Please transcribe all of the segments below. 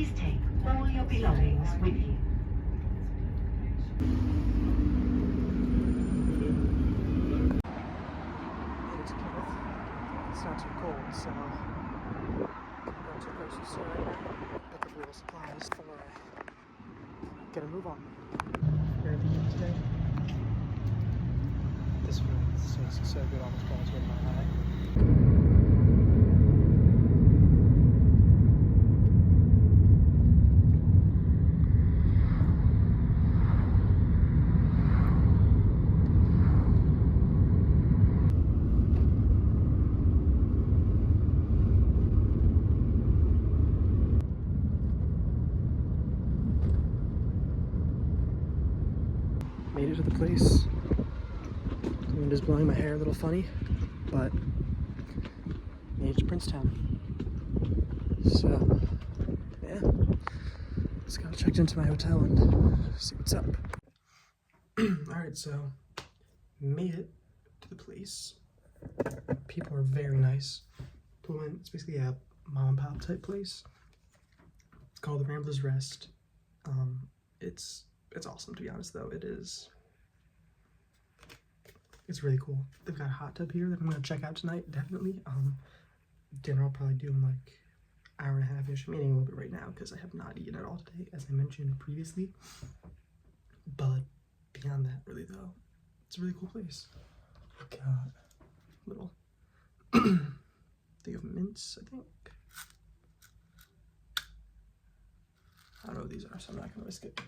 Please take all your belongings with you. It's not too cold, so I'm going to the grocery store right now, pick up a little supplies before I get a move on. Airbnb today. This room tastes so good, almost brought a tear to my eye. Made it to the place. The wind is blowing my hair a little funny, but made it to Princetown. So, yeah. Just got checked into my hotel and see what's up. Alright, so made it to the place. People are very nice. It's basically a mom and pop type place. It's called the Ramblers Rest. It's awesome, to be honest, though. It's really cool. They've got a hot tub here that I'm gonna check out tonight, definitely. Dinner I'll probably do in like hour and a half-ish. I'm eating a little bit right now because I have not eaten at all today, as I mentioned previously. But beyond that, really though, it's a really cool place. Got little thing of mints, I think. I don't know what these are, so I'm not gonna risk it.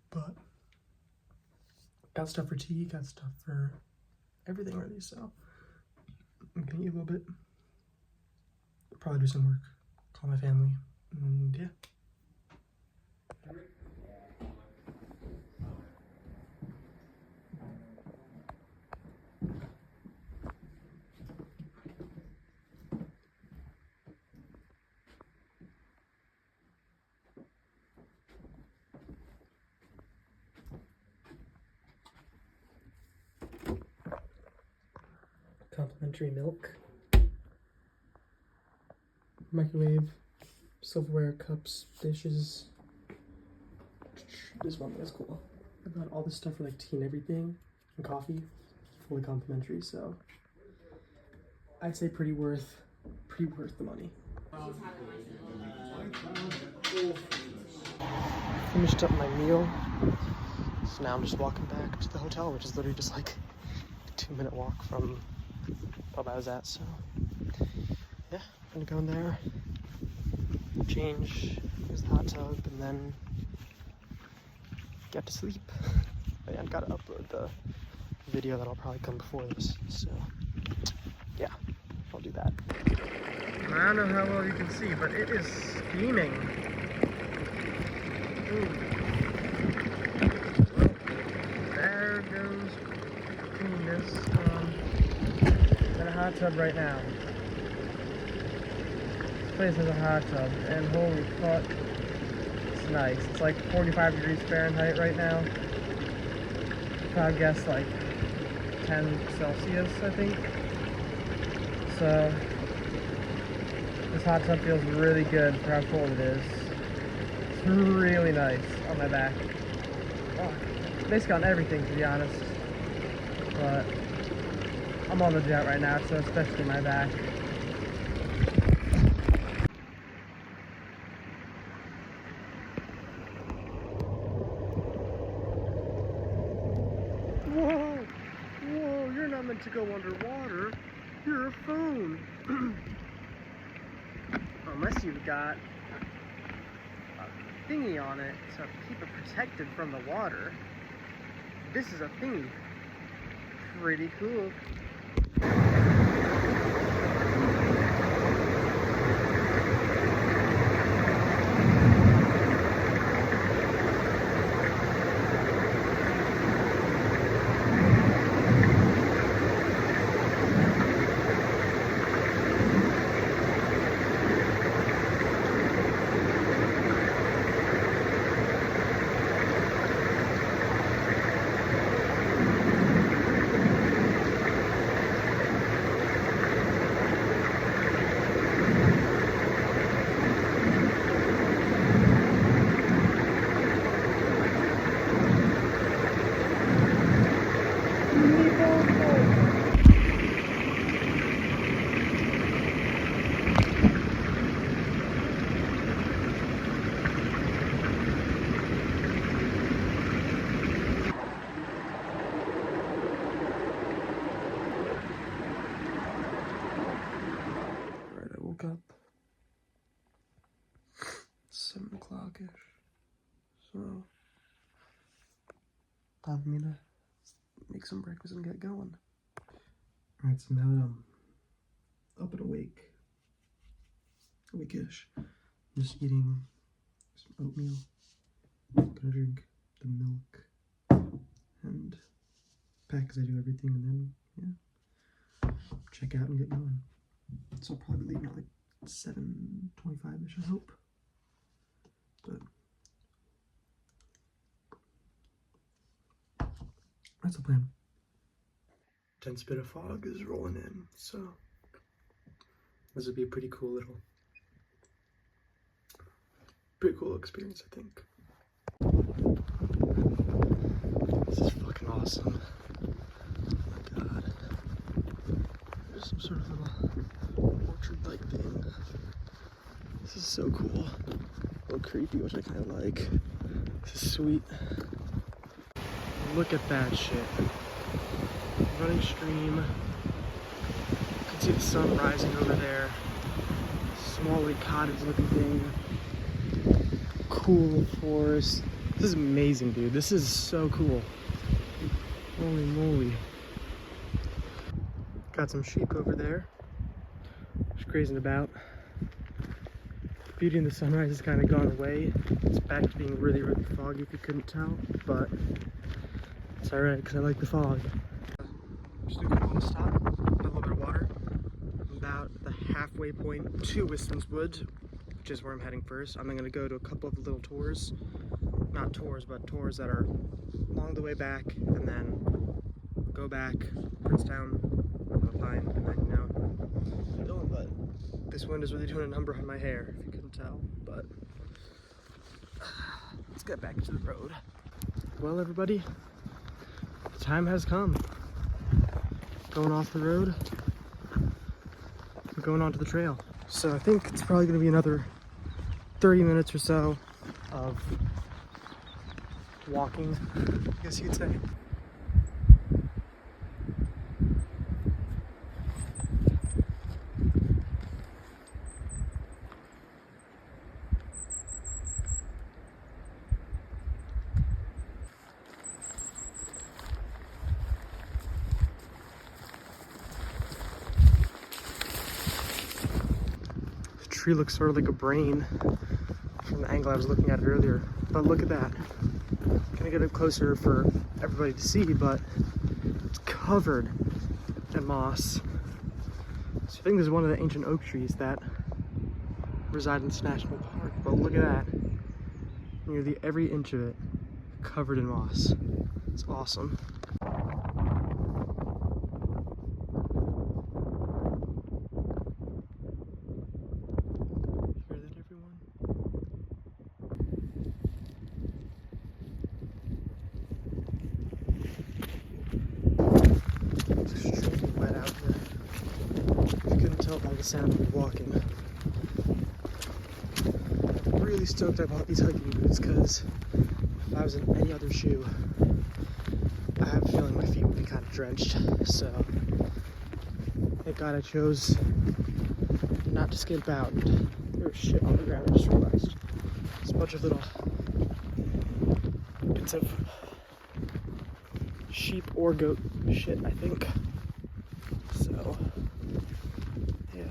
But got stuff for tea, got stuff for everything really, so I'm gonna eat a little bit. Probably do some work, call my family, and yeah. Complimentary milk, microwave, silverware, cups, dishes. This one is cool. I've got all this stuff for like tea and everything, and coffee, fully complimentary. So I'd say pretty worth the money. Finished up my meal, so now I'm just walking back to the hotel, which is literally just like a 2-minute walk from the pub I was at. So yeah, I'm gonna go in there, change, use the hot tub, and then get to sleep. But yeah, I've got to upload the video that'll probably come before this, so yeah, I'll do that. I don't know how well you can see, but it is steaming. Ooh. Well, there goes cleanness. In a hot tub right now. This place has a hot tub, and holy fuck, it's nice. It's like 45 degrees Fahrenheit right now. I'd guess like 10 Celsius, I think. So this hot tub feels really good for how cold it is. It's really nice on my back. Oh, basically on everything, to be honest. But I'm on the jet right now, so especially my back. Whoa! Whoa, you're not meant to go underwater. You're a phone. Unless you've got a thingy on it to keep it protected from the water. This is a thingy. Pretty cool. time for me to make some breakfast and get going. Alright, so now that I'm up and awake-ish, I'm just eating some oatmeal. Gonna drink the milk and pack as I do everything, and then, yeah, check out and get going. So I'll probably be leaving at like 7:25-ish, I hope. But that's the plan. Dense bit of fog is rolling in, so this would be a pretty cool experience, I think. This is fucking awesome. Oh my god. There's some sort of little orchard-like thing. This is so cool. A little creepy, which I kind of like. This is sweet. Look at that shit. Running stream. You can see the sun rising over there. Small like cottage looking thing. Cool forest. This is amazing, dude. This is so cool. Holy moly. Got some sheep over there. Just grazing about. The beauty in the sunrise has kind of gone away. It's back to being really, really foggy if you couldn't tell, but it's alright because I like the fog. Just a quick little stop, get a little bit of water. I'm about the halfway point to Whistons Wood, which is where I'm heading first. I'm going to go to a couple of little tours. Not tours, but tours that are along the way back, and then go back, Princetown, Pine, and then, you know, going. But this wind is really doing a number on my hair, if you couldn't tell. But let's get back to the road. Well, everybody, the time has come. Going off the road, I'm going onto the trail. So I think it's probably going to be another 30 minutes or so of walking, I guess you could say. The tree looks sort of like a brain from the angle I was looking at it earlier, but look at that. Gonna get it closer for everybody to see, but it's covered in moss. So I think this is one of the ancient oak trees that reside in this national park, but look at that. Nearly every inch of it covered in moss. It's awesome. Hear that, everyone? It's extremely wet out here. You couldn't tell by the sound of me walking. I'm really stoked I bought these hiking boots because if I was in any other shoe, I have a feeling my feet would be kind of drenched. So, thank God I chose not to skimp out. There was shit on the ground, I just realized. There's a bunch of little bits of sheep or goat shit, I think. So, yeah.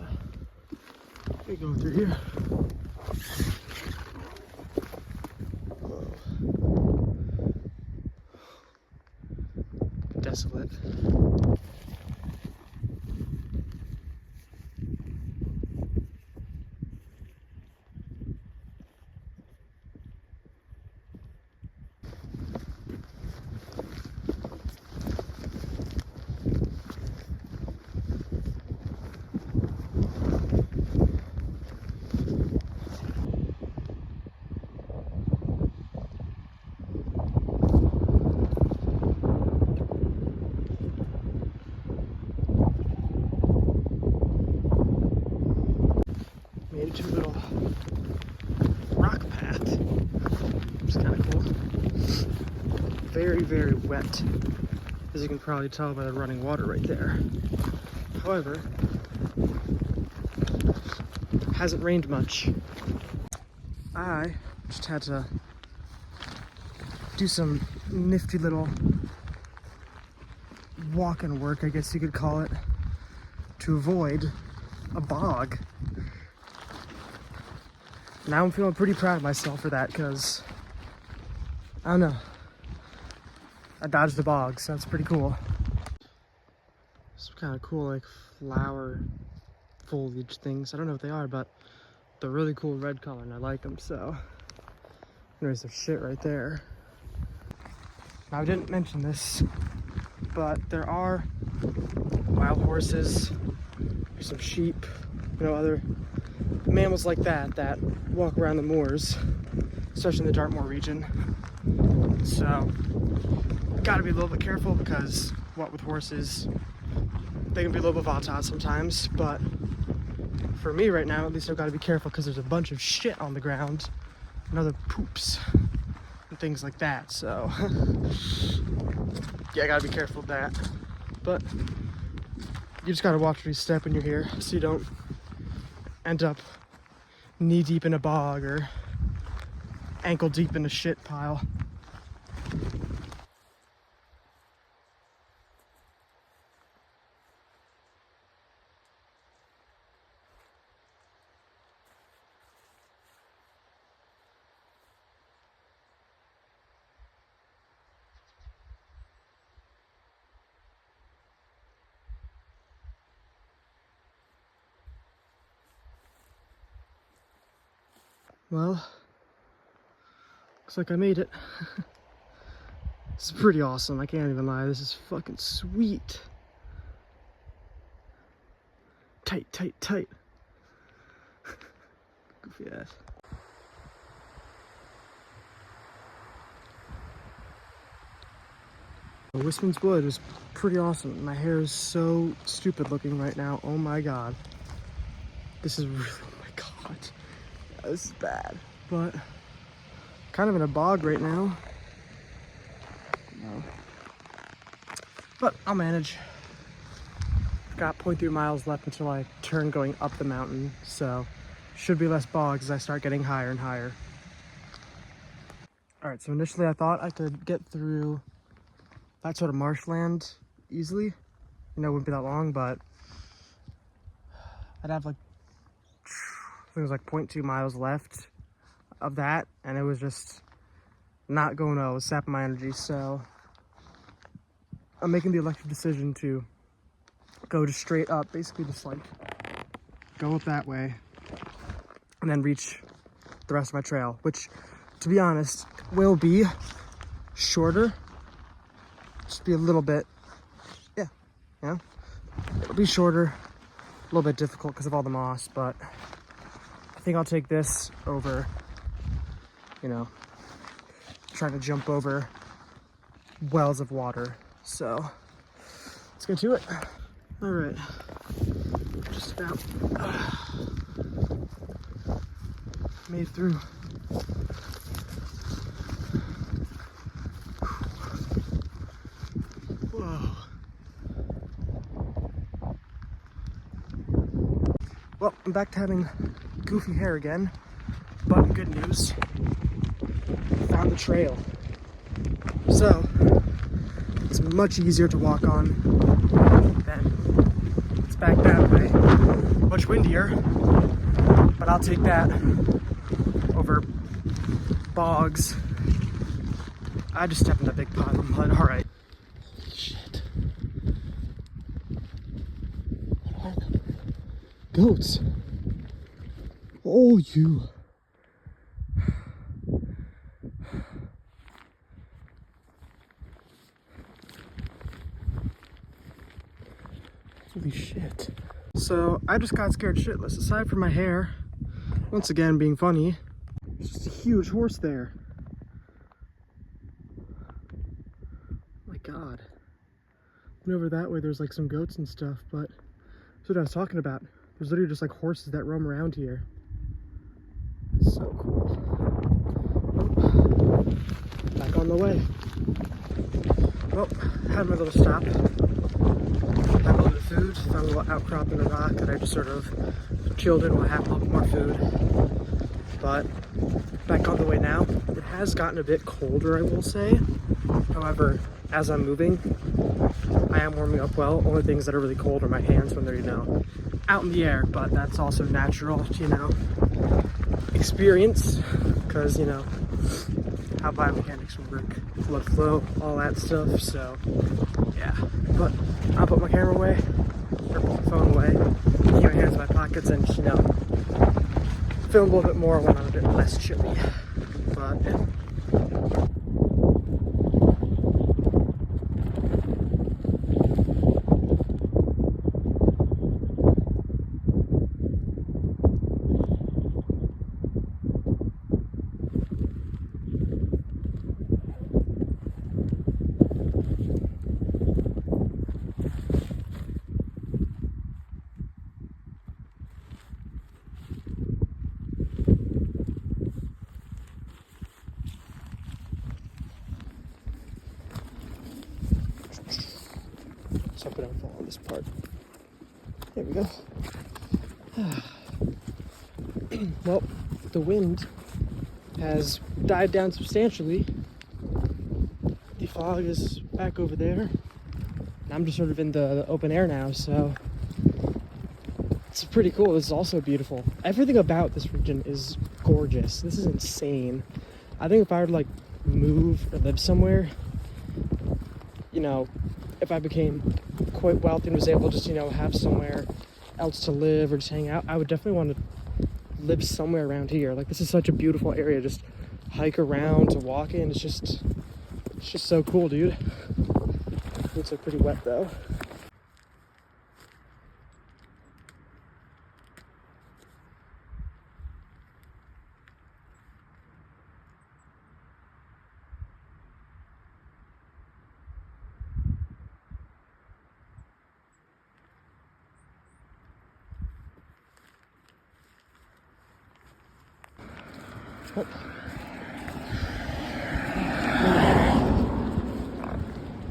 We're going through here. Whoa. Desolate. Made it to a little rock path, which is kind of cool. Very, very wet, as you can probably tell by the running water right there. However, hasn't rained much. I just had to do some nifty little walk-in work, I guess you could call it, to avoid a bog. Now I'm feeling pretty proud of myself for that, because I don't know, I dodged the bog, so that's pretty cool. Some kind of cool like flower foliage things. I don't know what they are, but they're really cool red color and I like them. So there's their shit right there. Now I didn't mention this, but there are wild horses, there's some sheep, you know, other mammals like that that walk around the moors, especially in the Dartmoor region. So gotta be a little bit careful, because what with horses, they can be a little bit volatile sometimes. But for me right now, at least I've got to be careful, because there's a bunch of shit on the ground and other poops and things like that. So yeah, I gotta be careful of that. But you just gotta watch where you step when you're here, so you don't end up knee deep in a bog or ankle deep in a shit pile. Well, looks like I made it. It's pretty awesome, I can't even lie. This is fucking sweet. Tight, tight, tight. Goofy ass. Wisman's Wood is pretty awesome. My hair is so stupid looking right now. Oh my god. This is really, oh my god. This is bad. But kind of in a bog right now. No. But I'll manage. Got 0.3 miles left until I turn going up the mountain, so should be less bogs as I start getting higher and higher. Alright, so initially I thought I could get through that sort of marshland easily. You know, it wouldn't be that long, but I'd have like, I think it was like 0.2 miles left of that, and it was just not going well. It was sapping my energy, so I'm making the elected decision to go just straight up, basically just like go up that way and then reach the rest of my trail, which, to be honest, will be shorter. Just be a little bit, yeah, you know, it'll be shorter, a little bit difficult because of all the moss, but I think I'll take this over, you know, trying to jump over wells of water. So let's get to it. All right, just about made through. Whoa. Well, I'm back to having goofy hair again, but good news, found the trail. So it's much easier to walk on than it's back that way. Much windier, but I'll take that over bogs. I just stepped in a big pile of mud. All right. Shit. What are them? Goats. Oh, you. Holy shit. So I just got scared shitless. Aside from my hair, once again being funny, there's just a huge horse there. Oh my god. And over that way there's like some goats and stuff, but that's what I was talking about. There's literally just like horses that roam around here. It's so cool. Oh, back on the way. Well, had my little stop. Had a little bit of food, found a little outcrop in a rock that I just sort of chilled in while I had a little bit more food. But back on the way now. It has gotten a bit colder, I will say. However, as I'm moving, I am warming up well. Only things that are really cold are my hands when they're, you know, out in the air, but that's also natural to, you know, experience, because, you know, how biomechanics work, blood flow, all that stuff. So yeah, but I'll put my camera away, or put my phone away, keep my hands in my pockets, and, you know, film a little bit more when I'm a bit less chilly. But yeah. So I don't fall on this part. There we go. Well, the wind has died down substantially. The fog is back over there. And I'm just sort of in the open air now, so it's pretty cool. This is also beautiful. Everything about this region is gorgeous. This is insane. I think if I were to like move or live somewhere, you know, if I became quite wealthy and was able to just, you know, have somewhere else to live or just hang out, I would definitely want to live somewhere around here. Like, this is such a beautiful area. Just hike around, to walk in. It's just so cool, dude. Looks like pretty wet though. Oh.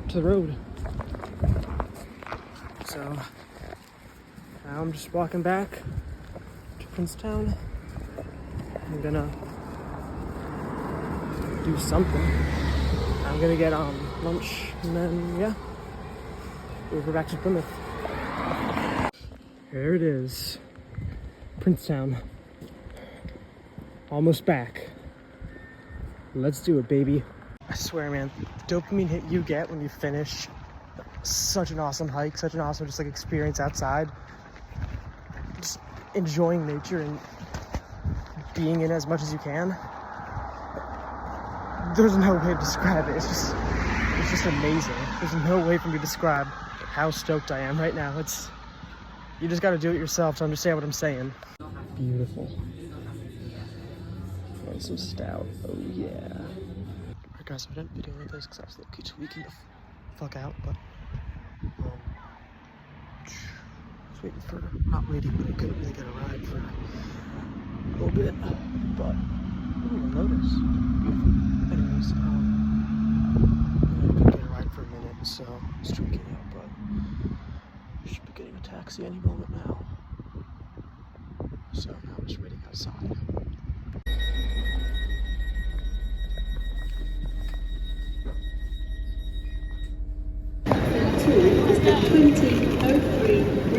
To the road. So now I'm just walking back to Princetown. I'm gonna do something. I'm gonna get lunch, and then yeah, we'll go back to Plymouth. Here it is, Princetown. Almost back. Let's do it, baby. I swear, man, the dopamine hit you get when you finish such an awesome hike, such an awesome just like experience outside. Just enjoying nature and being in as much as you can. There's no way to describe it. It's just amazing. There's no way for me to describe how stoked I am right now. You just gotta do it yourself to understand what I'm saying. Beautiful. And some stout. Oh yeah. Alright guys, I didn't video this because I was low-key tweaking the fuck out, but just waiting for, not waiting, but I couldn't really get a ride for a little bit, but ooh, notice. Beautiful. Anyways, I couldn't get a ride for a minute, so I was tweaking out, but I should be getting a taxi any moment now. So now I'm just waiting outside. Is the 2003